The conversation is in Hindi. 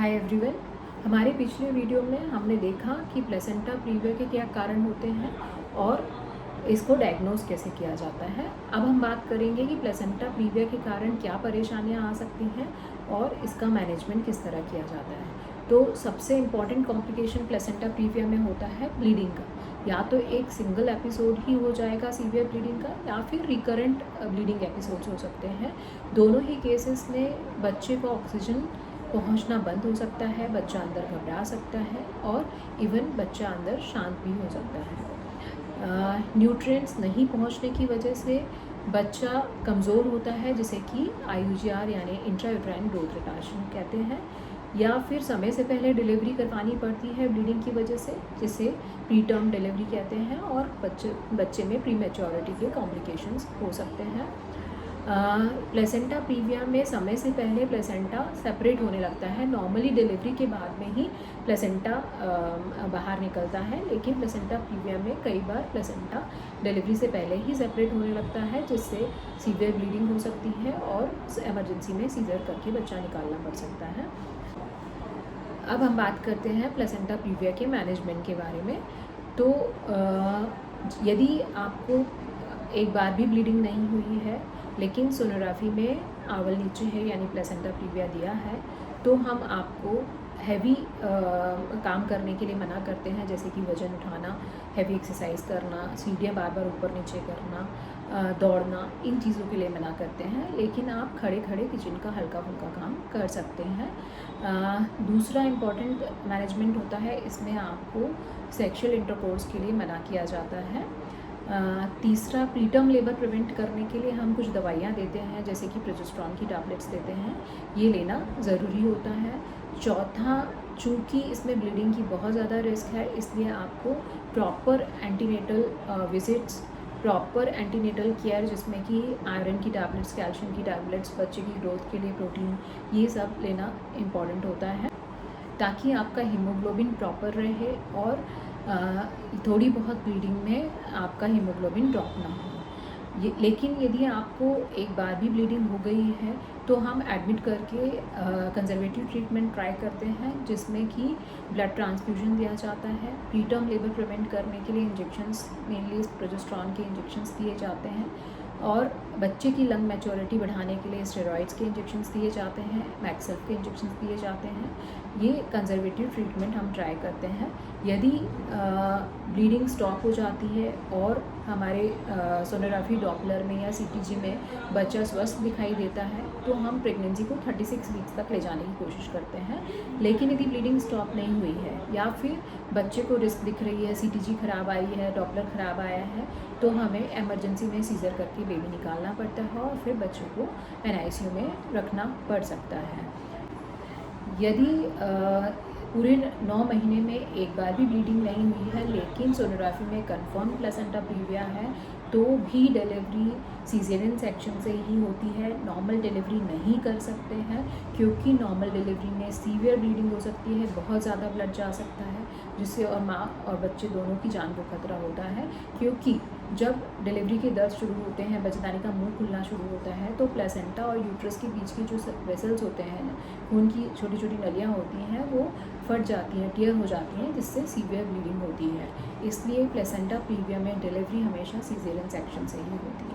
Hi everyone. हमारे पिछले वीडियो में हमने देखा कि प्लेसेंटा प्रीविया के क्या कारण होते हैं और इसको डायग्नोज कैसे किया जाता है। अब हम बात करेंगे कि प्लेसेंटा प्रीविया के कारण क्या परेशानियां आ सकती हैं और इसका मैनेजमेंट किस तरह किया जाता है। तो सबसे इम्पॉर्टेंट कॉम्प्लिकेशन प्लेसेंटा प्रीविया में होता है ब्लीडिंग का। या तो एक सिंगल एपिसोड ही हो जाएगा सीवियर ब्लीडिंग का, या फिर रिकरेंट ब्लीडिंग एपिसोड्स हो सकते हैं। दोनों ही केसेस में बच्चे को ऑक्सीजन पहुंचना बंद हो सकता है, बच्चा अंदर घबरा सकता है और इवन बच्चा अंदर शांत भी हो सकता है। न्यूट्रिएंट्स नहीं पहुंचने की वजह से बच्चा कमज़ोर होता है, जिसे कि IUGR यानी इंट्रायूट्राइन ग्रोथ रिटार्डेशन कहते हैं। या फिर समय से पहले डिलीवरी करवानी पड़ती है ब्लीडिंग की वजह से, जिसे प्री टर्म डिलीवरी कहते हैं, और बच्चे में प्री मैच्योरिटी के कॉम्प्लिकेशंस हो सकते हैं। प्लेसेंटा प्रीविया में समय से पहले प्लेसेंटा सेपरेट होने लगता है। नॉर्मली डिलीवरी के बाद में ही प्लेसेंटा बाहर निकलता है, लेकिन प्लेसेंटा प्रीविया में कई बार प्लेसेंटा डिलीवरी से पहले ही सेपरेट होने लगता है, जिससे सीवियर ब्लीडिंग हो सकती है और इमरजेंसी में सीजर करके बच्चा निकालना पड़ सकता है। अब हम बात करते हैं प्लेसेंटा प्रीविया के मैनेजमेंट के बारे में। तो यदि आपको एक बार भी ब्लीडिंग नहीं हुई है लेकिन सोनोग्राफी में आवल नीचे है यानी प्लेसेंटा प्रीविया दिया है, तो हम आपको हैवी काम करने के लिए मना करते हैं, जैसे कि वज़न उठाना, हैवी एक्सरसाइज करना, सीढ़ियाँ बार बार ऊपर नीचे करना, दौड़ना, इन चीज़ों के लिए मना करते हैं। लेकिन आप खड़े खड़े किचन का हल्का फुल्का काम कर सकते हैं। दूसरा इम्पॉर्टेंट मैनेजमेंट होता है, इसमें आपको सेक्सुअल इंटरकोर्स के लिए मना किया जाता है। तीसरा, प्रीटर्म लेबर प्रिवेंट करने के लिए हम कुछ दवाइयाँ देते हैं, जैसे कि प्रोजेस्टेरॉन की टैबलेट्स देते हैं, ये लेना ज़रूरी होता है। चौथा, चूँकि इसमें ब्लीडिंग की बहुत ज़्यादा रिस्क है, इसलिए आपको proper antenatal visits, proper antenatal care, जिसमें कि आयरन की टैबलेट्स, कैल्शियम की टैबलेट्स, बच्चे की ग्रोथ के लिए प्रोटीन, ये सब लेना इम्पॉर्टेंट होता है, ताकि आपका हीमोग्लोबिन प्रॉपर रहे और थोड़ी बहुत ब्लीडिंग में आपका हीमोग्लोबिन ड्रॉप ना हो। लेकिन यदि आपको एक बार भी ब्लीडिंग हो गई है तो हम एडमिट करके कंजर्वेटिव ट्रीटमेंट ट्राई करते हैं, जिसमें कि ब्लड ट्रांसफ्यूजन दिया जाता है। प्रीटर्म लेबर प्रिवेंट करने के लिए इंजेक्शंस, मेनली प्रोजेस्टेरॉन के इंजेक्शंस दिए जाते हैं, और बच्चे की लंग मैच्योरिटी बढ़ाने के लिए स्टेरॉइड्स के इंजेक्शंस दिए जाते हैं, मैक्सेल्फ के इंजेक्शंस दिए जाते हैं। ये कंजर्वेटिव ट्रीटमेंट हम ट्राई करते हैं। यदि ब्लीडिंग स्टॉप हो जाती है और हमारे सोनोग्राफी डॉपलर में या CTG में बच्चा स्वस्थ दिखाई देता है, तो हम प्रेगनेंसी को 36 वीक्स तक ले जाने की कोशिश करते हैं। लेकिन यदि ब्लीडिंग स्टॉप नहीं हुई है या फिर बच्चे को रिस्क दिख रही है, CTG ख़राब आई है, डॉपलर ख़राब आया है, तो हमें इमरजेंसी में सीज़र करके बेबी निकालना पड़ता है और फिर बच्चों को NICU में रखना पड़ सकता है। यदि पूरे 9 महीने में एक बार भी ब्लीडिंग नहीं हुई है लेकिन सोनोग्राफी में कंफर्म प्लेसेंटा प्रीविया है, तो भी डिलीवरी सीजेरियन सेक्शन से ही होती है। नॉर्मल डिलीवरी नहीं कर सकते हैं, क्योंकि नॉर्मल डिलीवरी में सीवियर ब्लीडिंग हो सकती है, बहुत ज़्यादा ब्लड जा सकता है, जिससे और माँ और बच्चे दोनों की जान को खतरा होता है। क्योंकि जब डिलीवरी के दर्द शुरू होते हैं, बच्चेदानी का मुंह खुलना शुरू होता है, तो प्लेसेंटा और यूट्रस के बीच की जो वेसल्स होते हैं, खून की छोटी छोटी नलियाँ होती हैं, वो फट जाती हैं, टियर हो जाती हैं, जिससे सीवियर ब्लीडिंग होती है। इसलिए प्लेसेंटा प्रीविया में डिलीवरी हमेशा सीजेरियन सेक्शन से ही होती है।